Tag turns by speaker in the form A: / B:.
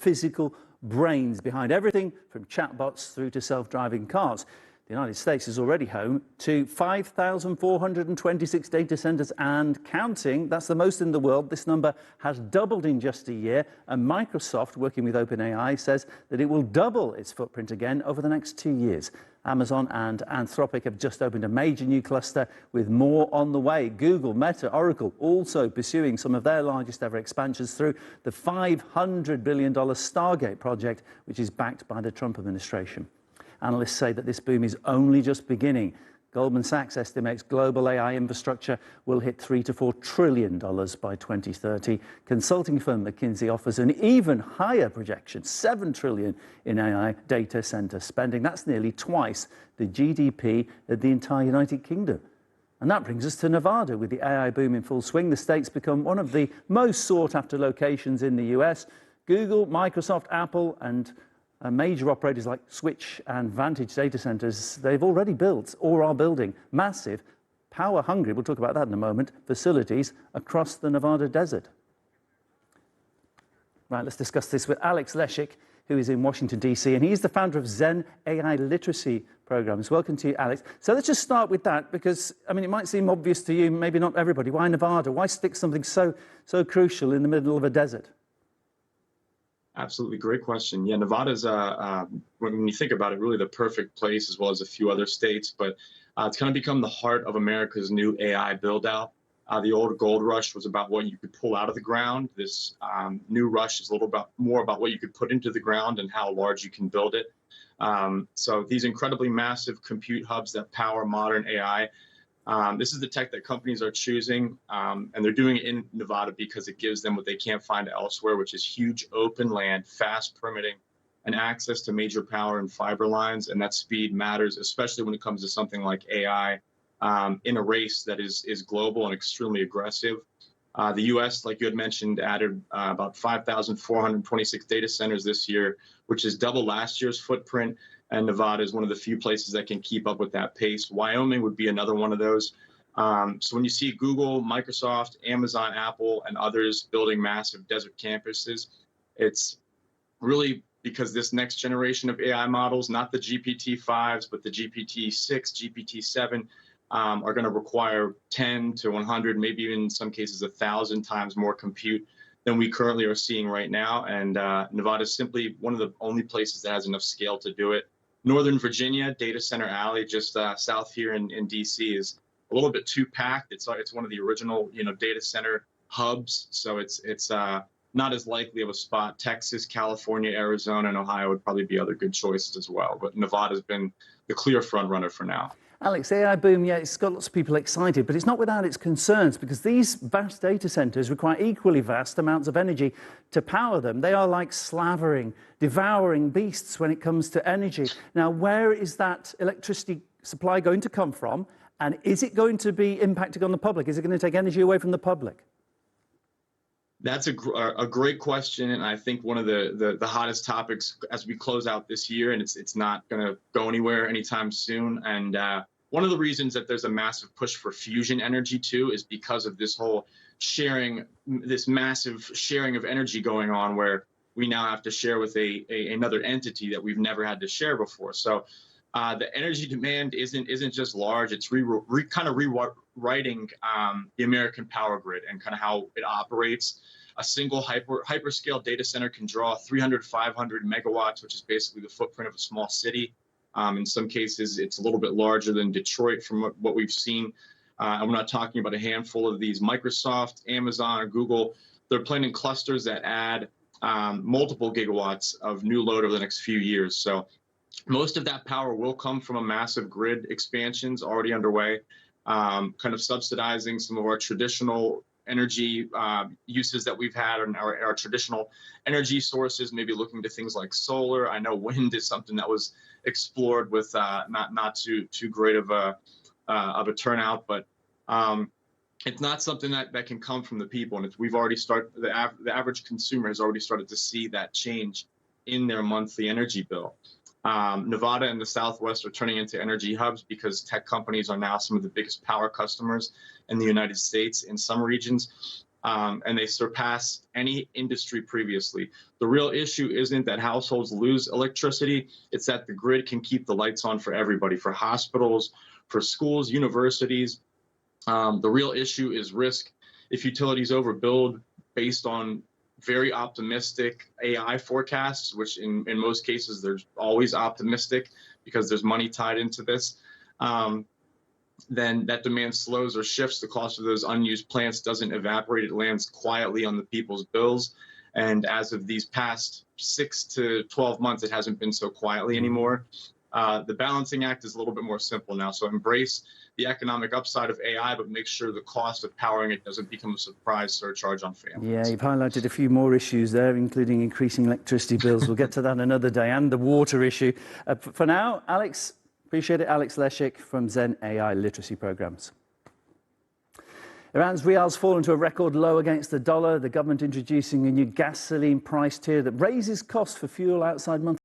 A: physical brains behind everything from chatbots through to self-driving cars. The United States is already home to 5,426 data centers and counting. That's the most in the world. This number has doubled in just a year. And Microsoft, working with OpenAI, says that it will double its footprint again over the next 2 years. Amazon and Anthropic have just opened a major new cluster with more on the way. Google, Meta, Oracle also pursuing some of their largest ever expansions through the $500 billion Stargate project, which is backed by the Trump administration. Analysts say that this boom is only just beginning. Goldman Sachs estimates global AI infrastructure will hit $3 to $4 trillion by 2030. Consulting firm McKinsey offers an even higher projection, $7 trillion in AI data center spending. That's nearly twice the GDP of the entire United Kingdom. And that brings us to Nevada. With the AI boom in full swing, the state's become one of the most sought-after locations in the US. Google, Microsoft, Apple, and major operators like Switch and Vantage data centers, they've already built or are building massive, power-hungry, we'll talk about that in a moment, facilities across the Nevada desert. Right, let's discuss this with Alex Leschik, who is in Washington, D.C., and he's the founder of Zen AI Literacy Programs. Welcome to you, Alex. So let's just start with that, because, I mean, it might seem obvious to you, maybe not everybody. Why Nevada? Why stick something so crucial in the middle of a desert?
B: Absolutely. Great question. Yeah, Nevada's, when you think about it, really the perfect place, as well as a few other states. But it's kind of become the heart of America's new AI build out. The old gold rush was about what you could pull out of the ground. This new rush is a little bit more about what you could put into the ground and how large you can build it. So these incredibly massive compute hubs that power modern AI. This is the tech that companies are choosing, and they're doing it in Nevada because it gives them what they can't find elsewhere, which is huge open land, fast permitting, and access to major power and fiber lines. And that speed matters, especially when it comes to something like AI in a race that is global and extremely aggressive. The U.S., like you had mentioned, added about 5,426 data centers this year, which is double last year's footprint. And Nevada is one of the few places that can keep up with that pace. Wyoming would be another one of those. So when you see Google, Microsoft, Amazon, Apple, and others building massive desert campuses, it's really because this next generation of AI models, not the GPT-5s, but the GPT-6, GPT-7, are going to require 10 to 100, maybe even in some cases 1,000 times more compute than we currently are seeing right now. And Nevada is simply one of the only places that has enough scale to do it. Northern Virginia, Data Center Alley, just south here in D.C., is a little bit too packed. It's one of the original, data center hubs, so it's not as likely of a spot. Texas, California, Arizona, and Ohio would probably be other good choices as well. But Nevada's been the clear front runner for now.
A: Alex, AI boom, yeah, it's got lots of people excited, but it's not without its concerns, because these vast data centers require equally vast amounts of energy to power them. They are like slavering, devouring beasts when it comes to energy. Now, where is that electricity supply going to come from? And is it going to be impacting on the public? Is it going to take energy away from the public?
B: That's a great question, and I think one of the hottest topics as we close out this year, and it's not going to go anywhere anytime soon. And one of the reasons that there's a massive push for fusion energy too is because of this whole sharing, this massive sharing of energy going on, where we now have to share with another entity that we've never had to share before. So the energy demand isn't just large; it's kind of rewriting the American power grid and kind of how it operates. A single hyperscale data center can draw 300, 500 megawatts, which is basically the footprint of a small city. In some cases, it's a little bit larger than Detroit from what we've seen. And we're not talking about a handful of these. Microsoft, Amazon, or Google, they're planning clusters that add multiple gigawatts of new load over the next few years. So most of that power will come from a massive grid expansions already underway, kind of subsidizing some of our traditional energy uses that we've had, and our traditional energy sources, maybe looking to things like solar. I know wind is something that was explored with not too great of a turnout, but it's not something that can come from the people. And we've already started, the average consumer has already started to see that change in their monthly energy bill. Nevada and the Southwest are turning into energy hubs because tech companies are now some of the biggest power customers in the United States in some regions. and they surpass any industry previously. The real issue isn't that households lose electricity, it's that the grid can keep the lights on for everybody, for hospitals, for schools, universities. The real issue is risk. If utilities overbuild based on very optimistic AI forecasts, which in most cases there's always optimistic because there's money tied into this, then that demand slows or shifts. The cost of those unused plants doesn't evaporate. It lands quietly on the people's bills. And as of these past 6 to 12 months, it hasn't been so quietly anymore. The balancing act is a little bit more simple now. So embrace the economic upside of AI, but make sure the cost of powering it doesn't become a surprise surcharge on families.
A: Yeah, you've highlighted a few more issues there, including increasing electricity bills. We'll get to that another day, and the water issue. For now, Alex, appreciate it. Alex Leschik from Zen AI Literacy Programs. Iran's rial's fallen to a record low against the dollar. The government introducing a new gasoline price tier that raises costs for fuel outside monthly